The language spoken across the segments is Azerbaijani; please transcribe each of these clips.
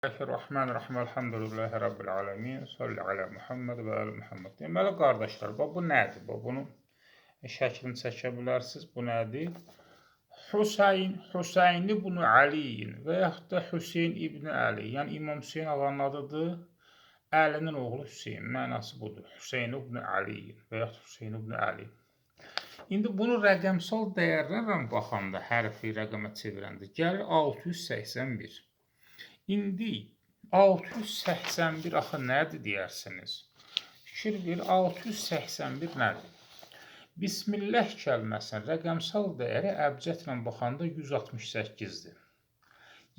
Bismillahirrahmanirrahim. Elhamdülillahi Rabbil alemin. Salli ala Muhammed və ali Muhammed. Deməli, qardaşlar, bu nədir? Bunun şəklini çəkə bilərsiniz. Bu nədir? Hüseyn ibn Aliyin və yaxud da Hüseyn ibn Ali. Yəni İmam Hüseyn ağanın adıdır. Əlinin oğlu Hüseyn. Mənası budur. Hüseyn ibn Aliyin və yaxud Hüseyn ibn Ali. İndi bunu rəqəmsal dəyərlərlə baxanda, hərfi rəqəmə çevirəndə gəlir 681. İndi 681 axı nədir deyərsiniz? Fikir ver, 681 nədir? Bismillah kəlməsinin rəqəmsal dəyəri əbcədlə baxanda 168-dir.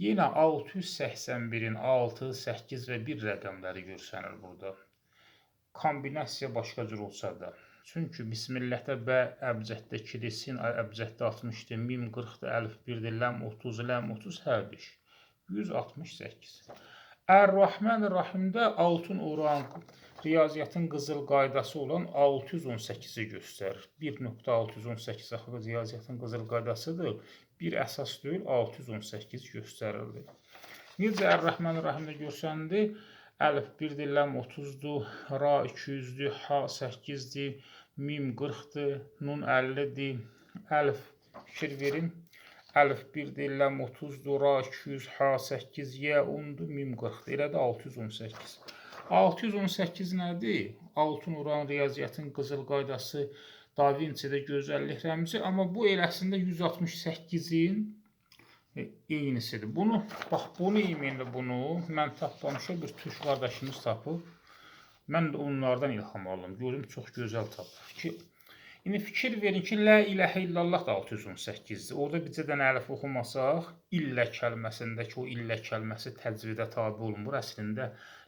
Yenə 681-in 6, 8 və 1 rəqəmləri görsənir burada. Kombinasiya başqa cür olsa da. Çünki Bismillahdə bə əbcəddə 2-dir, sin əbcəddə 60-dir, mim 40-dir, əlif 1-dir, ləm 30, ləm 30, hərbiş. 168. Ər-Rahmanir-Rahimdə altın oran riyaziyyatın qızıl qaydası olan 618-i göstərir. 1.618 axı riyaziyyatın qızıl qaydasıdır. Bir əsas deyil, 618 göstərildi. Necə Ər-Rahmanir-Rahimdə görsəndi? Əlif 1-dir, ləm 30-dur, ra 200-dür, ha 8-dir, mim 40-dır, nun 50-dir, əlif fikir verin. Əlif 1-dir, ləm 30-dur, ra 200, ha 8, yə 10-dur, mim 40-dır. Elə də 618. 618 nədir? Altın oran riyaziyyatın qızıl qaydası, Da Vinci'də gözəllik rəmzi. Amma bu eləsində 168-in eynisidir. Bax, bunu imində bunu mən tapmamışam, bir türk qardaşımız tapıb. Mən də onlardan ilham aldım. Gördüm, çox gözəl tapıb. İndi fikir verin ki, Lə iləhə illallah da 618-dir. Orada bircə dənə əlif oxumasaq, illə kəlməsindəki o illə kəlməsi təcvidə tabi olunmur. Əslində,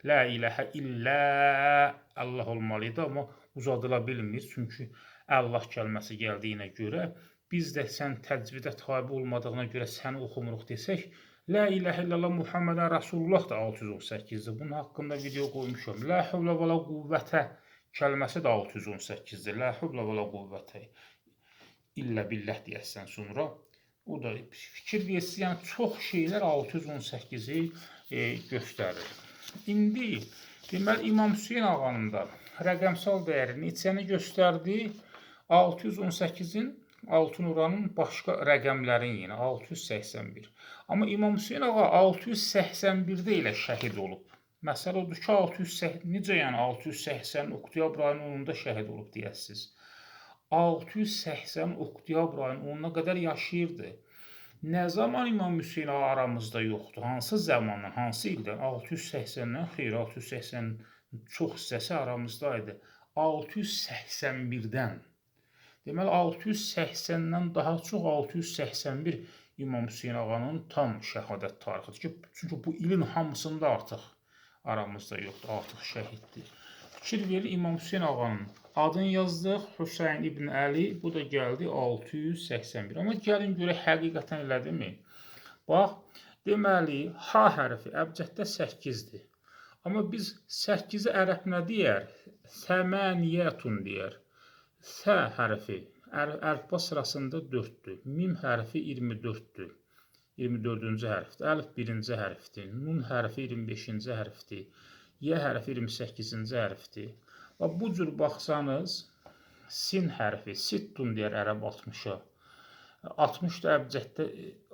Lə iləhə illə Allah olmalıydı, amma uzadıla bilmir. Çünki Allah kəlməsi gəldiyinə görə, biz də sən təcvidə tabi olmadığına görə səni oxumuruq desək, Lə iləhə illallah Muhammedən Rasulullah da 618-dir. Bunun haqqında video qoymuşam. Lə həvlə və lə quvvətə kəlməsi də 618-dir. Lə hövlə və lə quvvətə illə billəh deyəsən sonra. O da fikir versiniz, yəni çox şeylər 618-i göstərir. İndi deməli İmam Hüseyn ağanın da rəqəmsal dəyəri neçəni göstərdi? 618-in altın oranın başqa rəqəmlərin yenə 681. Amma İmam Hüseyn ağa 681-də ilə şəhid olub. Məsələ odur ki, 680, necə yəni 680 oktyabr ayının 10-da şəhid olub deyəsiniz. 680 oktyabr ayının 10-na qədər yaşayırdı. Nə zaman İmam Hüseyn aramızda yoxdur? Hansı zamandan, hansı ildən? 680-dən xeyr, 680 çox hissəsi aramızdaydı. 681-dən. Deməli, 680-dən daha çox 681 İmam Hüseyn ağanın tam şəhadət tarixidir. Çünki bu ilin hamısında artıq aramızda yoxdur, artıq şəhiddir. Fikir verir, İmam Hüseyn ağanın adını yazdıq, Hüseyn ibn Əli, bu da gəldi 681. Amma gəlin görək, həqiqətən elədimi? Bax, deməli, ha hərfi əbcəddə 8-dir. Amma biz 8-i ərəb nə deyər? Səməniyyətun deyər. Sə hərfi əlifba sırasında 4-dür. Mim hərfi 24-dür. 24-cü hərfdir. Əlif 1-ci hərfdir. Nun hərfi 25-ci hərfdir. Yə hərfi 28-ci hərfdir. Bu cür baxsanız, sin hərfi, sittun deyər ərəb 60-a. 60-da əbcəddə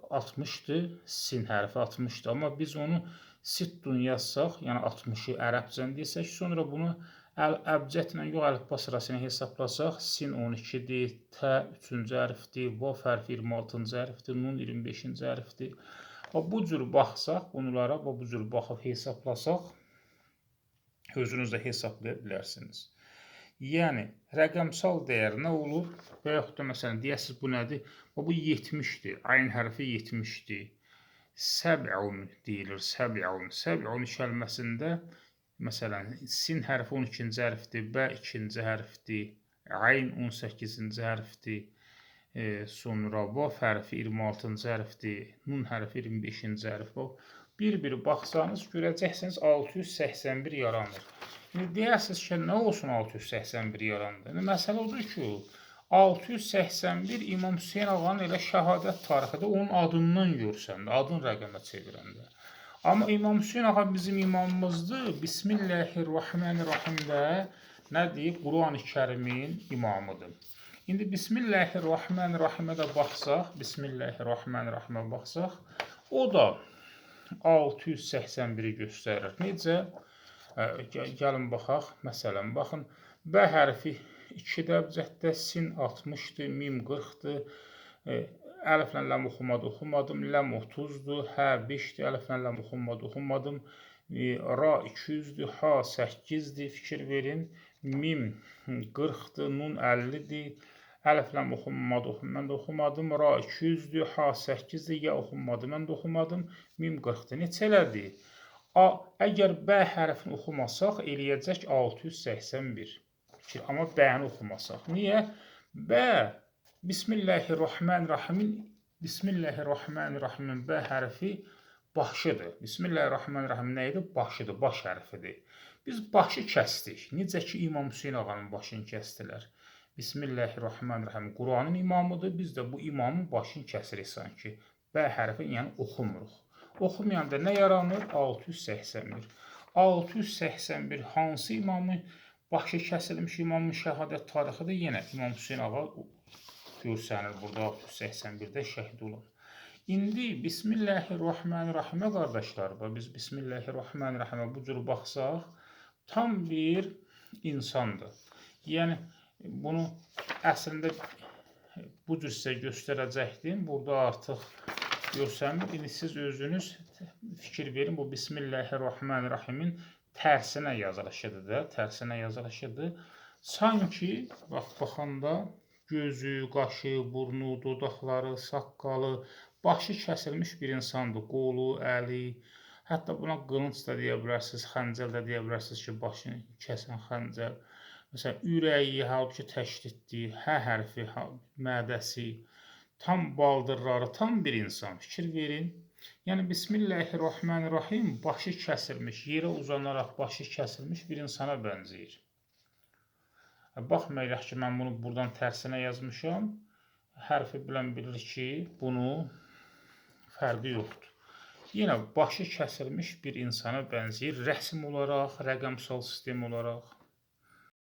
60-dır, sin hərfi 60-dır. Amma biz onu sittun yazsaq, yəni 60-ı ərəbcən desək, sonra bunu əbcədlə yox, əlifba sırasını hesablasaq, sin 12-dir, tə 3-cü hərfdir, vav hərfi 26-cı hərfdir, nun 25-ci hərfdir. Bu cür baxsaq, bunlara bu cür baxıb hesablasaq, özünüz də hesablaya bilərsiniz. Yəni, rəqəmsal dəyər nə olur? Və yaxud da, məsələn, deyəsiniz, bu nədir? Bu 70-dir, ayn hərfi 70-dir. Səb'un deyilir, səb'un. Səb'un kəlməsində məsələn, sin hərfi 12-ci hərfdir, bə 2-ci hərfdir, ayn 18-ci hərfdir, sonra vav hərfi 26-cı hərfdir, nun hərfi 25-ci hərfdir. Bir-bir baxsanız, görəcəksiniz 681 yaranır. İndi deyərsiniz ki, nə olsun 681 yarandı? Məsələ odur ki, 681 İmam Hüseyn ağanın elə şəhadət tarixində onun adından görsəndə, adın rəqəmə çevirəndə. Amma İmam Hüseyin ağa bizim imamımızdır. Bismillahirrahmanirrahimdə nə deyib? Quran-ı Kərimin imamıdır. İndi Bismillahirrahmanirrahimə də baxsaq, Bismillahirrahmanirrahimə baxsaq, o da 681-i göstərir. Necə? Gəlin baxaq. Məsələn, baxın, B hərfi 2-də cəhdə, sin 60-dır, mim 40-dır. Əliflə ləm oxumadım, ləm 30-dur, hə 5-dir, əliflə ləm oxumadım, ra 200-dür, ha 8-dir, fikir verin, mim 40-dır, nun 50-dir, əliflə mən də oxumadım, ra 200-dür, ha 8-dir, ya oxumadım, mən də oxumadım, mim 40-dır. Neçə elədi? Əgər B hərfini oxumasaq, eləyəcək 681. Amma B-ni oxumasaq. Niyə? B Bismillahirrahmanirrahimin B hərfi başıdır. Bismillahirrahmanirrahim nə idi? Başıdır, baş hərfidir. Biz başı kəsdik. Necə ki, İmam Hüseyin ağanın başını kəsdilər. Bismillahirrahmanirrahim Quranın imamıdır. Biz də bu imamın başını kəsirik sanki. B hərfi, yəni oxumuruq. Oxumayanda nə yaranır? 681. 681 hansı imamın başı kəsilmiş imamın şəhadət tarixidir? Yenə İmam Hüseyin ağa görsənir burada 681-də şəhid olan. İndi Bismillahirrahmanirrahimə qardaşlar, biz Bismillahirrahmanirrahimə bu cür baxsaq, tam bir insandır. Yəni, bunu əslində bu cür sizə göstərəcəkdim. Burada artıq görsənmir. İndi siz özünüz fikir verin, bu Bismillahirrahmanirrahimin tərsinə yazılışıdır da, tərsinə yazılışıdır. Sanki, baxanda gözü, qaşı, burnu, dodaqları, saqqalı, başı kəsilmiş bir insandır. Qolu, əli, hətta buna qılınc da deyə bilərsiniz, xəncəl də deyə bilərsiniz ki, başını kəsən xəncəl. Məsələn, ürəyi, halbuki təşdiddir, hə hərfi, mədəsi, tam baldırları, tam bir insan. Fikir verin. Yəni, Bismillahirrahmanirrahim başı kəsilmiş, yerə uzanaraq başı kəsilmiş bir insana bənzəyir. Baxmayaraq ki, mən bunu buradan tərsinə yazmışam. Hərfi bilən bilir ki, bunun fərqi yoxdur. Yenə başı kəsilmiş bir insana bənzəyir. Rəsm olaraq, rəqəmsal sistem olaraq.